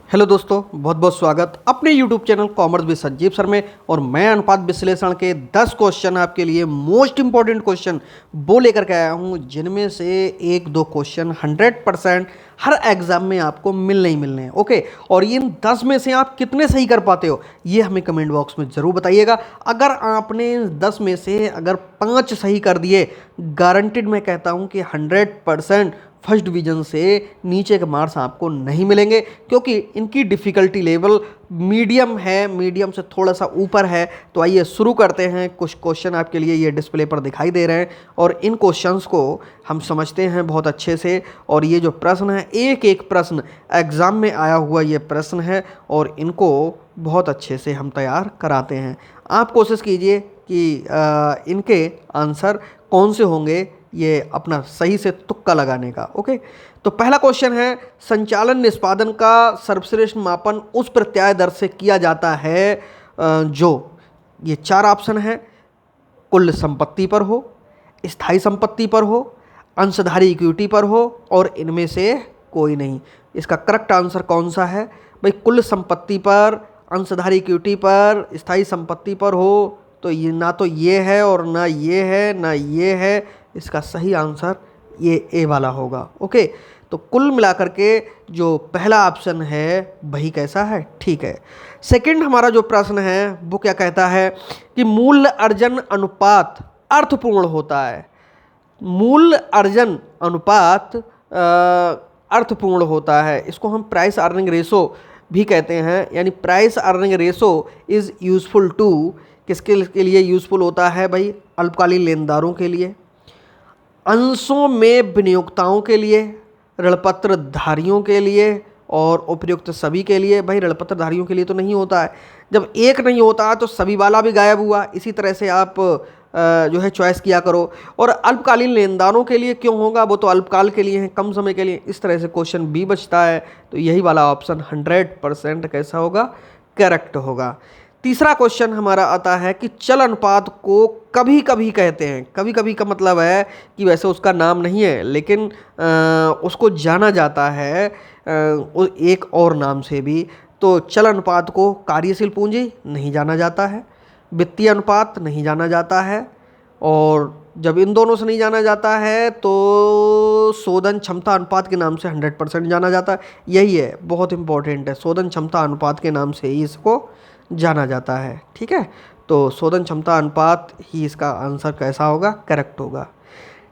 Hello दोस्तों, बहुत बहुत स्वागत अपने YouTube channel commerce with Sanjeev sir में। और मैं अनुपात विश्लेषण के 10 क्वेश्चन आपके लिए मोस्ट इंपॉर्टेंट क्वेश्चन वो लेकर के आया हूं, जिनमें से एक दो क्वेश्चन 100% हर एग्जाम में आपको मिलने ही मिलने हैं। ओके, और इन 10 में से आप कितने सही कर पाते हो ये हमें कमेंट बॉक्स में ज़रूर बताइएगा। अगर आपने 10 में से अगर 5 सही कर दिए, गारंटेड मैं कहता हूं कि 100% फर्स्ट डिवीजन से नीचे के मार्क्स आपको नहीं मिलेंगे, क्योंकि इनकी डिफ़िकल्टी लेवल मीडियम है, मीडियम से थोड़ा सा ऊपर है। तो आइए शुरू करते हैं। कुछ क्वेश्चन आपके लिए ये डिस्प्ले पर दिखाई दे रहे हैं और इन क्वेश्चंस को हम समझते हैं बहुत अच्छे से। और ये जो प्रश्न है, एक एक प्रश्न एग्ज़ाम में आया हुआ ये प्रश्न है और इनको बहुत अच्छे से हम तैयार कराते हैं। आप कोशिश कीजिए कि इनके आंसर कौन से होंगे, ये अपना सही से तुक्का लगाने का। ओके, तो पहला क्वेश्चन है, संचालन निष्पादन का सर्वश्रेष्ठ मापन उस प्रत्याय दर से किया जाता है जो, ये 4 ऑप्शन है, कुल संपत्ति पर हो, स्थायी संपत्ति पर हो, अंशधारी इक्विटी पर हो और इनमें से कोई नहीं। इसका करेक्ट आंसर कौन सा है भाई? कुल संपत्ति पर, अंशधारी इक्विटी पर, स्थायी संपत्ति पर हो तो ये ना तो ये है और ना ये है ना ये है। इसका सही आंसर ये ए वाला होगा। ओके, तो कुल मिलाकर के जो पहला ऑप्शन है वही कैसा है, ठीक है। सेकंड हमारा जो प्रश्न है वो क्या कहता है कि मूल्य अर्जन अनुपात अर्थपूर्ण होता है। मूल्य अर्जन अनुपात अर्थपूर्ण होता है। इसको हम प्राइस अर्निंग रेशो भी कहते हैं, यानी price earning ratio is useful to, किसके लिए यूज़फुल होता है भाई? अल्पकालीन लेनदारों के लिए, अंशों में विनियोक्ताओं के लिए, ऋणपत्र धारियों के लिए और उपयुक्त सभी के लिए। भाई ऋणपत्र धारियों के लिए तो नहीं होता है, जब एक नहीं होता है तो सभी वाला भी गायब हुआ। इसी तरह से आप जो है चॉइस किया करो। और अल्पकालीन लेनदारों के लिए क्यों होगा? वो तो अल्पकाल के लिए हैं, कम समय के लिए। इस तरह से क्वेश्चन बी बचता है, तो यही वाला ऑप्शन 100% कैसा होगा? करेक्ट होगा। तीसरा क्वेश्चन हमारा आता है कि चल अनुपात को कभी कभी कहते हैं। कभी कभी का मतलब है कि वैसे उसका नाम नहीं है, लेकिन उसको जाना जाता है एक और नाम से भी। तो चल अनुपात को कार्यशील पूंजी नहीं जाना जाता है, वित्तीय अनुपात नहीं जाना जाता है, और जब इन दोनों से नहीं जाना जाता है तो शोधन क्षमता अनुपात के नाम से 100% जाना जाता है। यही है, बहुत इंपॉर्टेंट है, शोधन क्षमता अनुपात के नाम से ही इसको जाना जाता है। ठीक है, तो शोधन क्षमता अनुपात ही इसका आंसर कैसा होगा? करेक्ट होगा।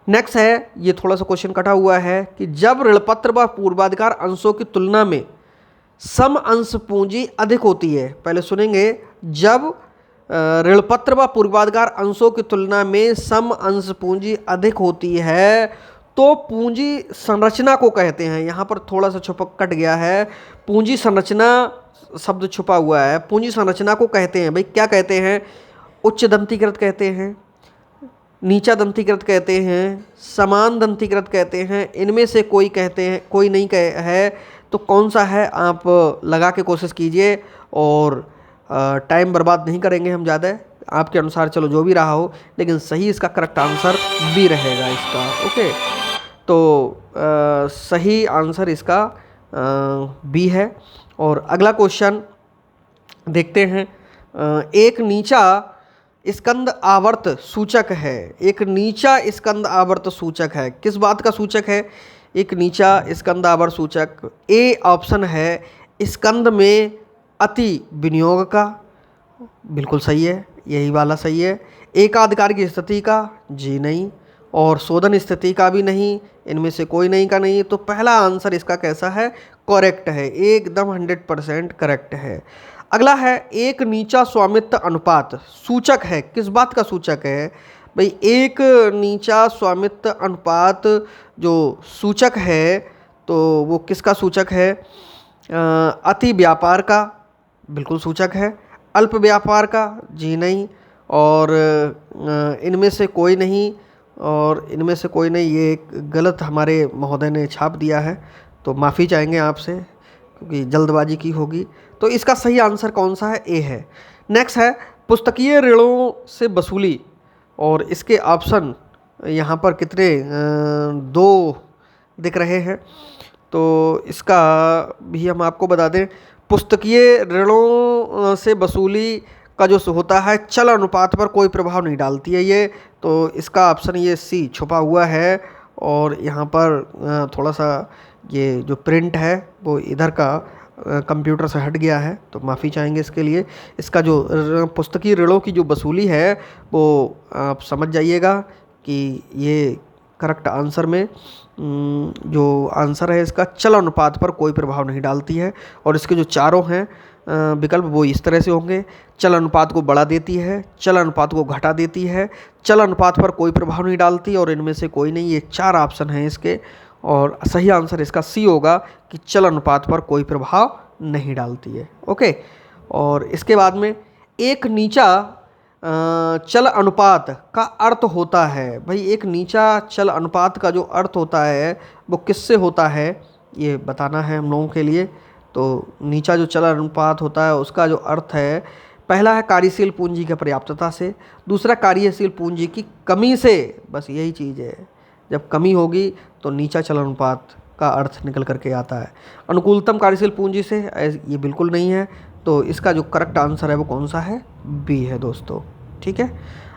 नेक्स्ट है, ये थोड़ा सा क्वेश्चन कटा हुआ है कि जब ऋणपत्र व पूर्वाधिकार अंशों की तुलना में सम अंश पूंजी अधिक होती है। पहले सुनेंगे, जब ऋणपत्र व पूर्वाधिकार अंशों की तुलना में सम अंश पूंजी अधिक होती है तो पूंजी संरचना को कहते हैं। यहाँ पर थोड़ा सा छुपा कट गया है, पूंजी संरचना शब्द छुपा हुआ है। पूंजी संरचना को कहते हैं भाई, क्या कहते हैं? उच्च दंतीकृत कहते हैं, नीचा दंतीकृत कहते हैं, समान दंतीकृत कहते हैं, इनमें से कोई कहते हैं, कोई नहीं है। तो कौन सा है आप लगा के कोशिश कीजिए, और टाइम बर्बाद नहीं करेंगे हम ज़्यादा, आपके अनुसार चलो जो भी रहा हो, लेकिन सही इसका करेक्ट आंसर बी रहेगा इसका। ओके, तो सही आंसर इसका बी है। और अगला क्वेश्चन देखते हैं। एक नीचा स्कंद आवर्त सूचक है। एक नीचा स्कंद आवर्त सूचक है, किस बात का सूचक है? एक नीचा स्कंद आवर्त सूचक ए ऑप्शन है, स्कंद में अति विनियोग का। बिल्कुल सही है, यही वाला सही है। एकाधिकार की स्थिति का? जी नहीं। और शोधन स्थिति का भी नहीं, इनमें से कोई नहीं का नहीं। तो पहला आंसर इसका कैसा है? करेक्ट है, एकदम 100% करेक्ट है। अगला है, एक नीचा स्वामित्व अनुपात सूचक है, किस बात का सूचक है भाई? एक नीचा स्वामित्व अनुपात जो सूचक है तो वो किसका सूचक है? अति व्यापार का? बिल्कुल सूचक है। अल्प व्यापार का? जी नहीं। और इनमें से कोई नहीं, और इनमें से कोई नहीं, ये एक गलत हमारे महोदय ने छाप दिया है, तो माफ़ी चाहेंगे आपसे क्योंकि जल्दबाजी की होगी। तो इसका सही आंसर कौन सा है? ए है। नेक्स्ट है, पुस्तकीय ऋणों से वसूली, और इसके ऑप्शन यहाँ पर कितने? 2 दिख रहे हैं। तो इसका भी हम आपको बता दें, पुस्तकीय ऋणों से वसूली का जो होता है चल अनुपात पर कोई प्रभाव नहीं डालती है ये। तो इसका ऑप्शन ये सी छुपा हुआ है। और यहाँ पर थोड़ा सा ये जो प्रिंट है वो इधर का कंप्यूटर से हट गया है, तो माफ़ी चाहेंगे इसके लिए। इसका जो पुस्तकीय ऋणों की जो वसूली है वो आप समझ जाइएगा कि ये करेक्ट आंसर में जो आंसर है इसका चल अनुपात पर कोई प्रभाव नहीं डालती है। और इसके जो चारों हैं विकल्प वो इस तरह से होंगे, चल अनुपात को बढ़ा देती है, चल अनुपात को घटा देती है, चल अनुपात पर कोई प्रभाव नहीं डालती, और इनमें से कोई नहीं। ये 4 ऑप्शन हैं इसके, और सही आंसर इसका सी होगा कि चल अनुपात पर कोई प्रभाव नहीं डालती है। ओके, और इसके बाद में एक नीचा चल अनुपात का अर्थ होता है। भाई एक नीचा चल अनुपात का जो अर्थ होता है वो किससे होता है ये बताना है हम लोगों के लिए। तो नीचा जो चल अनुपात होता है उसका जो अर्थ है, पहला है कार्यशील पूंजी की पर्याप्तता से, दूसरा कार्यशील पूंजी की कमी से। बस यही चीज़ है, जब कमी होगी तो नीचा चल अनुपात का अर्थ निकल करके आता है। अनुकूलतम कार्यशील पूंजी से ये बिल्कुल नहीं है। तो इसका जो करेक्ट आंसर है वो कौन सा है, बी है दोस्तों। ठीक है,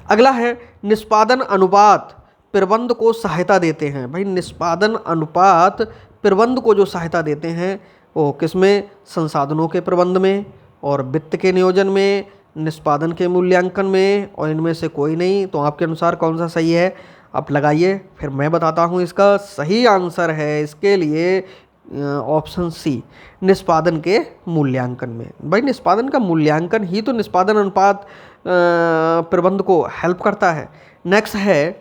अगला है निष्पादन अनुपात प्रबंध को सहायता देते हैं। भाई निष्पादन अनुपात प्रबंध को जो सहायता देते हैं वो किसमें, संसाधनों के प्रबंध में, और वित्त के नियोजन में, निष्पादन के मूल्यांकन में, और इनमें से कोई नहीं। तो आपके अनुसार कौन सा सही है आप लगाइए, फिर मैं बताता हूँ। इसका सही आंसर है इसके लिए ऑप्शन सी, निष्पादन के मूल्यांकन में। भाई निष्पादन का मूल्यांकन ही तो निष्पादन अनुपात प्रबंध को हेल्प करता है। नेक्स्ट है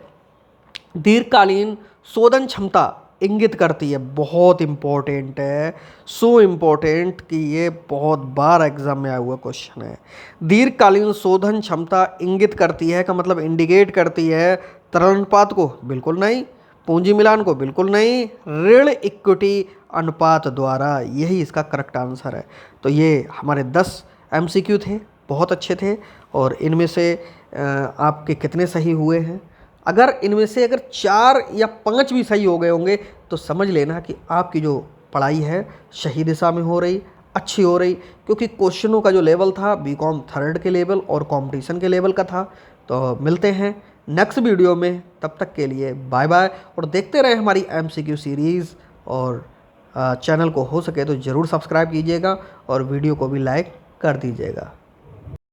दीर्घकालीन शोधन क्षमता इंगित करती है। बहुत इम्पोर्टेंट है, सो इम्पोर्टेंट कि ये बहुत बार एग्जाम में आया हुआ क्वेश्चन है। दीर्घकालीन शोधन क्षमता इंगित करती है का मतलब इंडिकेट करती है तरल अनुपात को, बिल्कुल नहीं। पूंजी मिलान को, बिल्कुल नहीं। ऋण इक्विटी अनुपात द्वारा, यही इसका करेक्ट आंसर है। तो ये हमारे 10 MCQ थे, बहुत अच्छे थे। और इनमें से आपके कितने सही हुए हैं, अगर इनमें से अगर 4 या 5 भी सही हो गए होंगे तो समझ लेना कि आपकी जो पढ़ाई है सही दिशा में हो रही, अच्छी हो रही। क्योंकि क्वेश्चनों का जो लेवल था BCom 3rd के लेवल और कंपटीशन के लेवल का था। तो मिलते हैं नेक्स्ट वीडियो में, तब तक के लिए बाय बाय। और देखते रहें हमारी MCQ सीरीज़, और चैनल को हो सके तो ज़रूर सब्सक्राइब कीजिएगा और वीडियो को भी लाइक कर दीजिएगा।